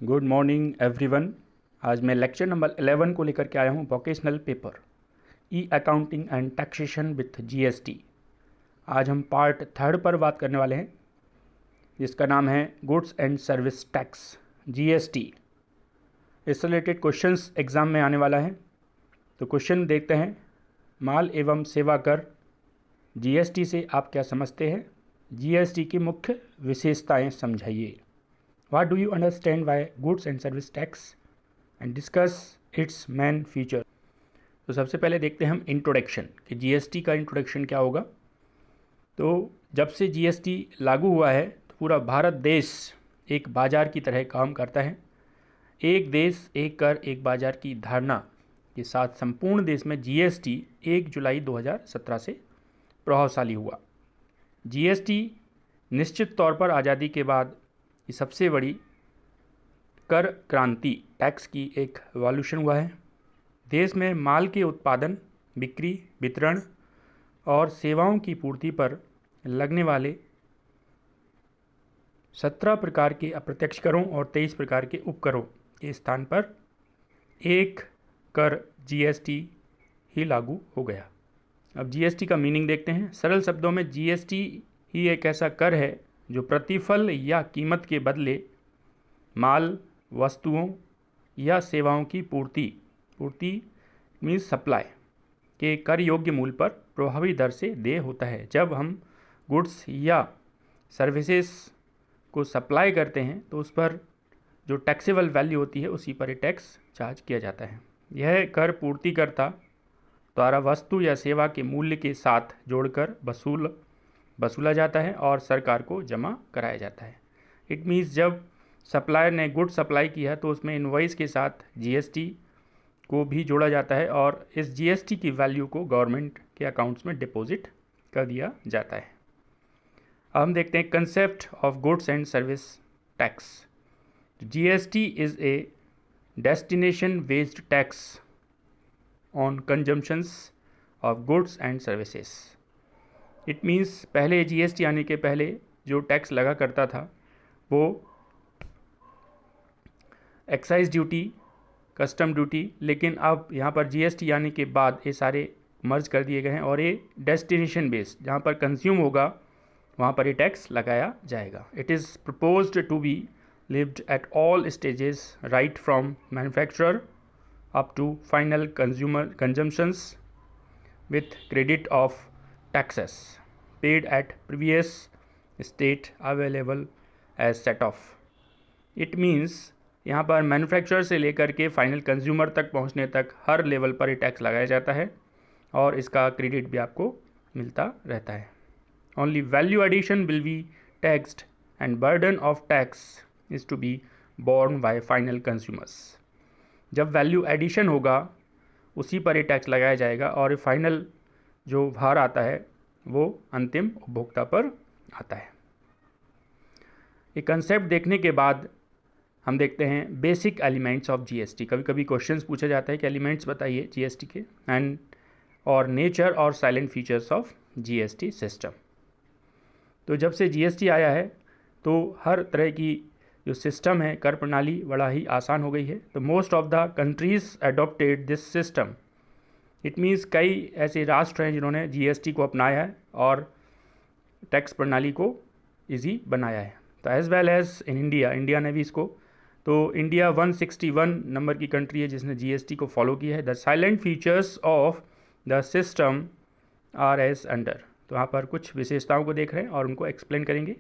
Good morning everyone. आज मैं lecture number 11 को लेकर के आया हूँ, vocational paper E accounting and taxation with GST. आज हम पार्ट 3 पर बात करने वाले हैं, जिसका नाम है goods and service tax GST. इससे रिलेटेड क्वेश्चंस एग्ज़ाम में आने वाला है। तो क्वेश्चन देखते हैं। माल एवं सेवा कर जीएसटी से आप क्या समझते हैं? जीएसटी की मुख्य विशेषताएं समझाइए। What do you understand by goods and service tax and discuss its main feature। तो सबसे पहले देखते हैं हम इंट्रोडक्शन कि जीएसटी का इंट्रोडक्शन क्या होगा। तो जब से जीएसटी लागू हुआ है तो पूरा भारत देश एक बाज़ार की तरह काम करता है। एक देश एक कर एक बाज़ार की धारणा के साथ संपूर्ण देश में जीएसटी 1 जुलाई 2017 से प्रभावशाली हुआ। जीएसटी निश्चित तौर पर आज़ादी के बाद ये सबसे बड़ी कर क्रांति टैक्स की एक एवोल्यूशन हुआ है। देश में माल के उत्पादन, बिक्री, वितरण और सेवाओं की पूर्ति पर लगने वाले 17 प्रकार के अप्रत्यक्ष करों और 23 प्रकार के उपकरों के स्थान पर एक कर जीएसटी ही लागू हो गया। अब जीएसटी का मीनिंग देखते हैं। सरल शब्दों में जीएसटी ही एक ऐसा कर है जो प्रतिफल या कीमत के बदले माल, वस्तुओं या सेवाओं की पूर्ति मीन्स सप्लाई के कर योग्य मूल्य पर प्रभावी दर से देय होता है। जब हम गुड्स या सर्विसेज को सप्लाई करते हैं तो उस पर जो टैक्सेबल वैल्यू होती है उसी पर टैक्स चार्ज किया जाता है। यह कर पूर्तिकर्ता द्वारा वस्तु या सेवा के मूल्य के साथ जोड़कर वसूला जाता है और सरकार को जमा कराया जाता है। इट मीन्स जब सप्लायर ने गुड सप्लाई किया तो उसमें इनवॉइस के साथ जीएसटी को भी जोड़ा जाता है और इस जीएसटी की वैल्यू को गवर्नमेंट के अकाउंट्स में डिपॉजिट कर दिया जाता है। अब हम देखते हैं concept of goods and service tax. GST is a destination based tax on consumptions of goods and services. It means पहले जीएसटी आने के पहले जो टैक्स लगा करता था वो एक्साइज ड्यूटी, कस्टम ड्यूटी, लेकिन अब यहाँ पर जीएसटी आने के बाद ये सारे मर्ज कर दिए गए हैं और ये डेस्टिनेशन बेस्ड, जहाँ पर कंज्यूम होगा वहाँ पर ये टैक्स लगाया जाएगा। It is proposed to be levied at all stages right from manufacturer up to final consumer consumptions with credit of taxes paid at previous state available as set off। It means यहाँ पर manufacturer से लेकर के final consumer तक पहुँचने तक हर level पर ये टैक्स लगाया जाता है और इसका क्रेडिट भी आपको मिलता रहता है। Only value addition will be taxed and burden of tax is to be borne by final consumers. जब वैल्यू एडिशन होगा उसी पर ये टैक्स लगाया जाएगा और फाइनल जो भार आता है वो अंतिम उपभोक्ता पर आता है। ये कंसेप्ट देखने के बाद हम देखते हैं बेसिक एलिमेंट्स ऑफ जीएसटी। कभी कभी क्वेश्चंस पूछा जाता है कि एलिमेंट्स बताइए जीएसटी के एंड और नेचर और silent features of GST system. तो जब से जीएसटी आया है तो हर तरह की जो सिस्टम है, कर प्रणाली बड़ा ही आसान हो गई है। तो most of the countries adopted this system. It means कई ऐसे राष्ट्र हैं जिन्होंने जीएसटी को अपनाया है और टैक्स प्रणाली को इजी बनाया है। तो as well as in India ने भी इसको, तो इंडिया 161 नंबर की कंट्री है जिसने जीएसटी को फॉलो किया है। The salient features of the system are as under. तो यहाँ पर कुछ विशेषताओं को देख रहे हैं और उनको एक्सप्लेन करेंगे।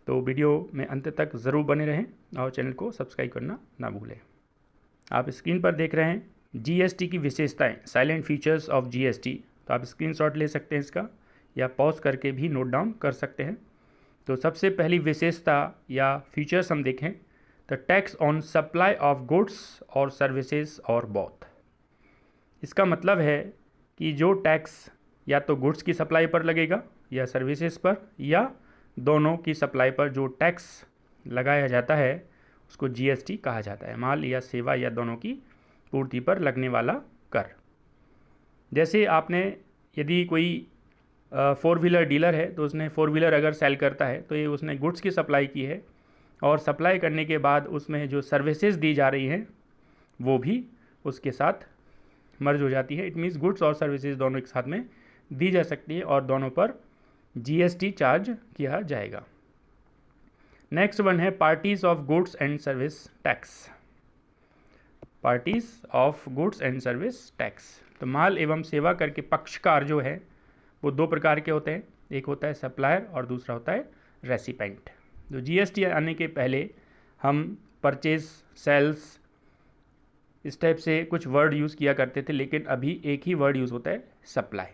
तो वीडियो में अंत तक ज़रूर बने रहें और चैनल को सब्सक्राइब करना ना भूलें। आप स्क्रीन पर देख रहे हैं जीएसटी की विशेषताएं, साइलेंट फीचर्स ऑफ जीएसटी। तो आप स्क्रीनशॉट ले सकते हैं इसका या पॉज करके भी नोट डाउन कर सकते हैं। तो सबसे पहली विशेषता या फीचर्स हम देखें तो tax on supply of goods और सर्विसेज और बोथ। इसका मतलब है कि जो टैक्स या तो गुड्स की सप्लाई पर लगेगा या सर्विसेज पर या दोनों की सप्लाई पर जो टैक्स लगाया जाता है उसको जीएसटी कहा जाता है। माल या सेवा या दोनों की पूर्ति पर लगने वाला कर। जैसे आपने यदि कोई 4 व्हीलर डीलर है तो उसने 4 व्हीलर अगर सेल करता है तो ये उसने गुड्स की सप्लाई की है और सप्लाई करने के बाद उसमें जो सर्विसेज दी जा रही हैं वो भी उसके साथ मर्ज हो जाती है। इट मीन्स गुड्स और सर्विसेज दोनों एक साथ में दी जा सकती है और दोनों पर जीएसटी चार्ज किया जाएगा। नेक्स्ट वन है parties of goods and service tax. Parties of goods and service tax, तो माल एवं सेवा कर के पक्षकार जो है वो दो प्रकार के होते हैं, एक होता है सप्लायर और दूसरा होता है रेसिपेंट। तो जीएसटी आने के पहले हम परचेज, सेल्स, इस टाइप से कुछ वर्ड यूज़ किया करते थे, लेकिन अभी एक ही वर्ड यूज़ होता है सप्लाई।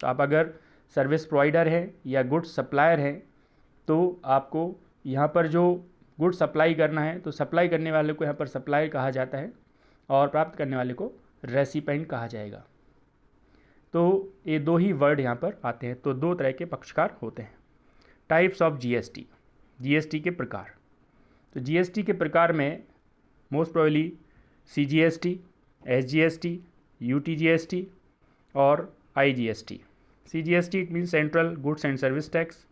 तो आप अगर सर्विस प्रोवाइडर हैं या गुड्स सप्लायर हैं तो आपको यहाँ पर जो गुड्स सप्लाई करना है तो सप्लाई करने वाले को यहाँ पर सप्लायर कहा जाता है और प्राप्त करने वाले को रेसिपेंट कहा जाएगा। तो ये दो ही वर्ड यहाँ पर आते हैं। तो दो तरह के पक्षकार होते हैं। टाइप्स ऑफ जीएसटी, जीएसटी के प्रकार। तो जीएसटी के प्रकार में most probably CGST, SGST, UTGST और IGST. CGST it means central goods and service tax,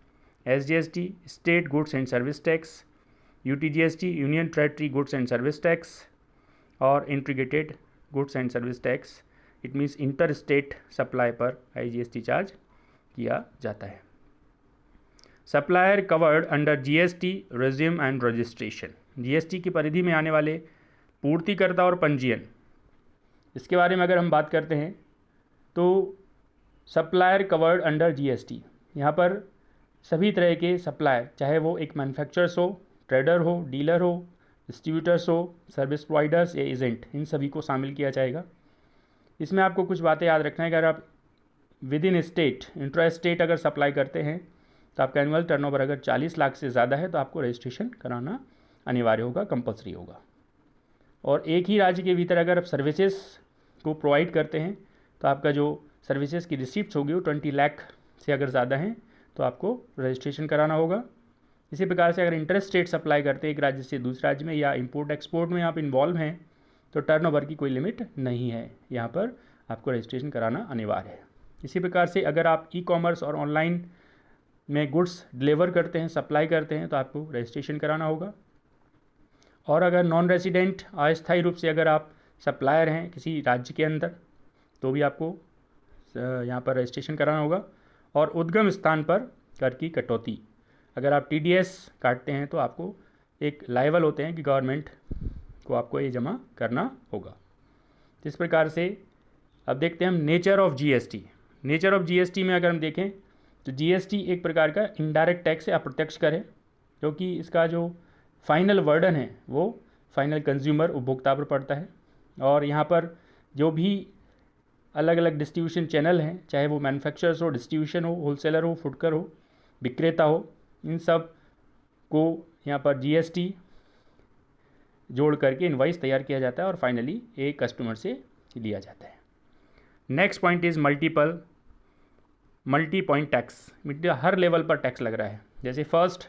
SGST state goods and service tax, UTGST union territory goods and service tax और integrated goods and service tax it means inter state supply पर IGST charge किया जाता है। Supplier covered under GST resume and registration. GST की परिधि में आने वाले पूर्तिकर्ता और पंजीयन, इसके बारे में अगर हम बात करते हैं तो सप्लायर कवर्ड अंडर जीएसटी, यहाँ पर सभी तरह के सप्लायर, चाहे वो एक मैन्युफैक्चरर्स हो, ट्रेडर हो, डीलर हो, डिस्ट्रीब्यूटर्स हो, सर्विस प्रोवाइडर्स या एजेंट, इन सभी को शामिल किया जाएगा। इसमें आपको कुछ बातें याद रखना है कि अगर आप with in state, intra state अगर सप्लाई करते हैं तो आपका एनुअल टर्नओवर अगर 40 लाख से ज़्यादा है तो आपको रजिस्ट्रेशन कराना अनिवार्य होगा, कंपलसरी होगा। और एक ही राज्य के भीतर अगर आप सर्विसेज को प्रोवाइड करते हैं तो आपका जो सर्विसेज की रिसिप्ट होगी वो 20 लाख से अगर ज़्यादा हैं तो आपको रजिस्ट्रेशन कराना होगा। इसी प्रकार से अगर इंटर स्टेट सप्लाई करते हैं एक राज्य से दूसरे राज्य में या इंपोर्ट एक्सपोर्ट में आप इन्वॉल्व हैं तो टर्नओवर की कोई लिमिट नहीं है, यहाँ पर आपको रजिस्ट्रेशन कराना अनिवार्य है। इसी प्रकार से अगर आप ई कॉमर्स और ऑनलाइन में गुड्स डिलीवर करते हैं, सप्लाई करते हैं तो आपको रजिस्ट्रेशन कराना होगा। और अगर नॉन रेजिडेंट अस्थायी रूप से अगर आप सप्लायर हैं किसी राज्य के अंदर तो भी आपको यहाँ पर रजिस्ट्रेशन कराना होगा। और उद्गम स्थान पर कर की कटौती, अगर आप टीडीएस काटते हैं तो आपको एक लायबल होते हैं कि गवर्नमेंट को आपको ये जमा करना होगा। इस प्रकार से अब देखते हैं हम nature of GST. Nature of GST में अगर हम देखें तो जीएसटी एक प्रकार का इनडायरेक्ट टैक्स है, अप्रत्यक्ष कर है, क्योंकि इसका जो फाइनल वर्डन है वो फाइनल कंज्यूमर उपभोक्ता पर पड़ता है। और यहाँ पर जो भी अलग अलग डिस्ट्रीब्यूशन चैनल हैं, चाहे वो मैन्युफैक्चरर्स हो, डिस्ट्रीब्यूशन हो, होलसेलर हो, फुटकर हो, विक्रेता हो, इन सब को यहाँ पर जीएसटी जोड़ करके इनवाइस तैयार किया जाता है और फाइनली एक कस्टमर से लिया जाता है। Next point is multi point tax. Her level पर टैक्स लग रहा है। जैसे फर्स्ट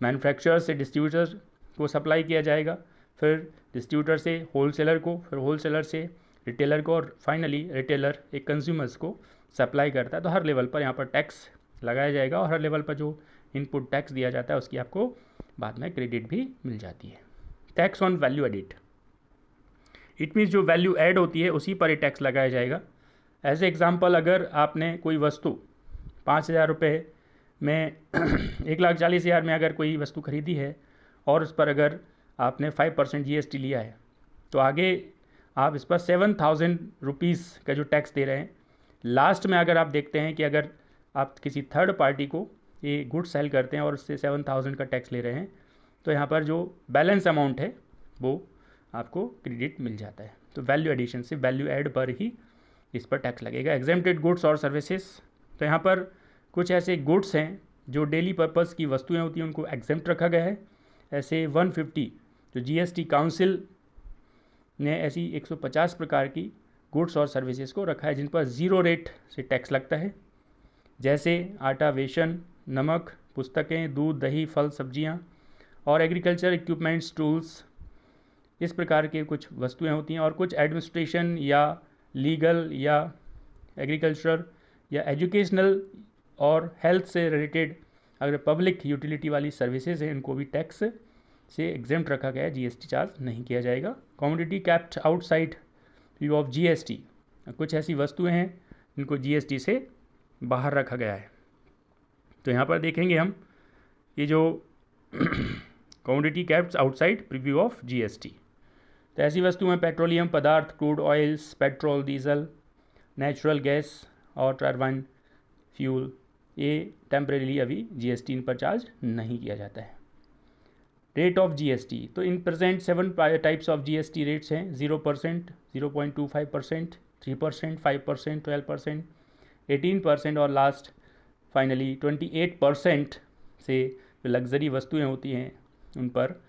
मैन्युफैक्चरर से डिस्ट्रीब्यूटर को सप्लाई किया जाएगा, फिर डिस्ट्रीब्यूटर से होलसेलर को, फिर होलसेलर से रिटेलर को और फाइनली रिटेलर एक कंज्यूमर्स को सप्लाई करता है। तो हर लेवल पर यहाँ पर टैक्स लगाया जाएगा और हर लेवल पर जो इनपुट टैक्स दिया जाता है उसकी आपको बाद में क्रेडिट भी मिल जाती है। Tax on value added, it means जो वैल्यू ऐड होती है उसी पर ही टैक्स लगाया जाएगा। एज ए एग्जाम्पल, अगर आपने कोई वस्तु 5,000 रुपये में 1,40,000 में अगर कोई वस्तु खरीदी है और उस पर अगर आपने 5% जीएसटी लिया है तो आगे आप इस पर 7,000 रुपीज़ का जो टैक्स दे रहे हैं। लास्ट में अगर आप देखते हैं कि अगर आप किसी थर्ड पार्टी को ये गुड सेल करते हैं और उससे 7,000 का टैक्स ले रहे हैं तो यहाँ पर जो बैलेंस अमाउंट है वो आपको क्रेडिट मिल जाता है। तो वैल्यू एडिशन से वैल्यू ऐड पर ही इस पर टैक्स लगेगा। एग्जेम्प्टेड गुड्स और सर्विसेज, तो यहाँ पर कुछ ऐसे गुड्स हैं जो डेली पर्पज़ की वस्तुएं होती हैं उनको एग्जेम्प्ट रखा गया है। ऐसे 150 जो जीएसटी काउंसिल ने ऐसी 150 प्रकार की गुड्स और सर्विसेज को रखा है जिन पर 0 रेट से टैक्स लगता है। जैसे आटा, बेसन, नमक, पुस्तकें, दूध, दही, फल, सब्जियां और एग्रीकल्चर इक्विपमेंट्स, टूल्स, इस प्रकार के कुछ वस्तुएं होती हैं। और कुछ एडमिनिस्ट्रेशन या लीगल या एग्रीकल्चर या एजुकेशनल और हेल्थ से रिलेटेड अगर पब्लिक यूटिलिटी वाली सर्विसेज हैं इनको भी टैक्स से एग्जेम्प्ट रखा गया है, जीएसटी चार्ज नहीं किया जाएगा। Commodity kept outside view of GST, कुछ ऐसी वस्तुएं हैं जिनको जीएसटी से बाहर रखा गया है। तो यहाँ पर देखेंगे हम ये जो commodity kept outside preview of GST, तो ऐसी वस्तुएं पेट्रोलियम पदार्थ, crude oils, petrol, diesel, natural gas और टर्बाइन फ्यूल, ये टेम्परेली अभी जीएसटी इन पर चार्ज नहीं किया जाता है। रेट ऑफ जीएसटी, तो in present 7 types of GST rates हैं, 0%, 0.25%, 3%, 5%, 12%, 18% और लास्ट फाइनली 28% से जो लग्जरी वस्तुएं होती हैं उन पर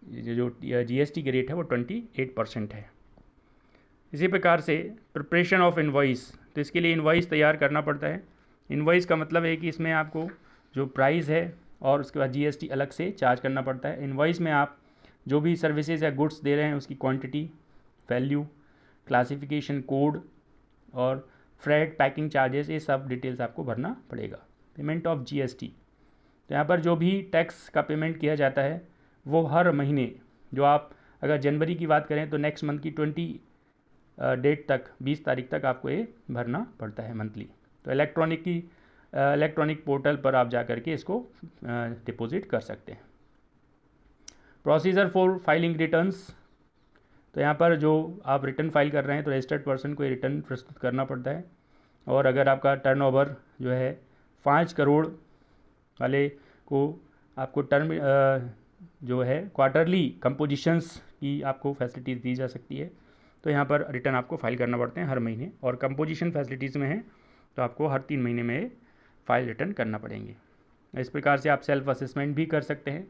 जो जीएसटी के रेट है वो 28% है। इसी प्रकार से प्रिपरेशन ऑफ इनवॉइस, तो इसके लिए इनवॉइस तैयार करना पड़ता है। इनवॉइस का मतलब है कि इसमें आपको जो प्राइस है और उसके बाद जीएसटी अलग से चार्ज करना पड़ता है। इनवॉइस में आप जो भी सर्विसेज या गुड्स दे रहे हैं उसकी क्वांटिटी, वैल्यू, क्लासिफिकेशन कोड और फ्रेट, पैकिंग चार्जेस, ये सब डिटेल्स आपको भरना पड़ेगा। पेमेंट ऑफ जीएसटी, तो यहाँ पर जो भी टैक्स का पेमेंट किया जाता है वो हर महीने, जो आप अगर जनवरी की बात करें तो नेक्स्ट मंथ की 20 डेट तक, 20 तारीख तक आपको ये भरना पड़ता है मंथली। तो इलेक्ट्रॉनिक पोर्टल पर आप जा करके इसको डिपॉजिट कर सकते हैं। प्रोसीजर फॉर फाइलिंग रिटर्न्स, तो यहाँ पर जो आप रिटर्न फाइल कर रहे हैं तो रजिस्टर्ड पर्सन को ये रिटर्न प्रस्तुत करना पड़ता है। और अगर आपका टर्नओवर जो है 5 करोड़ वाले को आपको जो है क्वार्टरली कंपोजिशंस की आपको फैसिलिटीज़ दी जा सकती है। तो यहाँ पर रिटर्न आपको फाइल करना पड़ते हैं हर महीने, और कंपोजिशन फैसिलिटीज़ में है तो आपको हर 3 महीने में फाइल रिटर्न करना पड़ेंगे। इस प्रकार से आप सेल्फ असेसमेंट भी कर सकते हैं,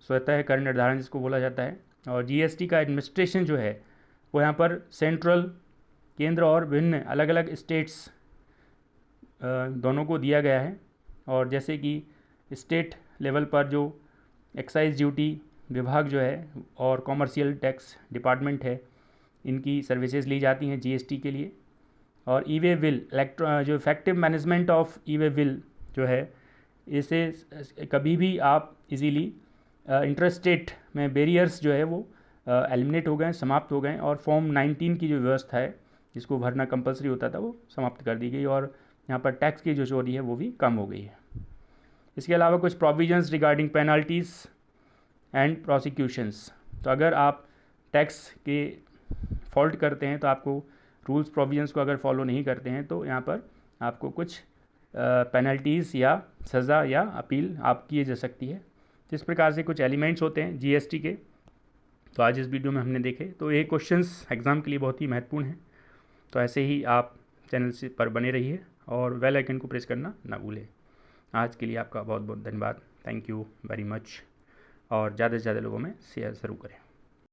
स्वतः कर निर्धारण जिसको बोला जाता है। और जीएसटी का एडमिनिस्ट्रेशन जो है वो यहाँ पर सेंट्रल, केंद्र और विभिन्न अलग अलग स्टेट्स दोनों को दिया गया है। और जैसे कि स्टेट लेवल पर जो एक्साइज ड्यूटी विभाग जो है और कॉमर्शियल टैक्स डिपार्टमेंट है, इनकी सर्विसेज ली जाती हैं जीएसटी के लिए। और ई वे बिल जो effective management of E way bill जो है, इसे कभी भी आप इजीली इंटरस्टेट में बैरियर्स जो है वो एलिमिनेट हो गए, समाप्त हो गए, और फॉर्म 19 की जो व्यवस्था है जिसको भरना कंपलसरी होता था वो समाप्त कर दी गई, और यहाँ पर टैक्स की जो चोरी है वो भी कम हो गई है। इसके अलावा कुछ provisions regarding penalties and prosecutions, तो अगर आप टैक्स के फॉल्ट करते हैं तो आपको रूल्स प्रोविजंस को अगर फॉलो नहीं करते हैं तो यहाँ पर आपको कुछ पेनल्टीज़ या सज़ा या अपील आप किए जा सकती है। जिस प्रकार से कुछ एलिमेंट्स होते हैं जीएसटी के, तो आज इस वीडियो में हमने देखे। तो ये क्वेश्चंस एग्ज़ाम के लिए बहुत ही महत्वपूर्ण हैं, तो ऐसे ही आप चैनल से पर बने रहिए और बेल आइकन को प्रेस करना ना भूलें। आज के लिए आपका बहुत बहुत धन्यवाद, थैंक यू वेरी मच, और ज़्यादा से ज़्यादा लोगों में शेयर ज़रूर करें।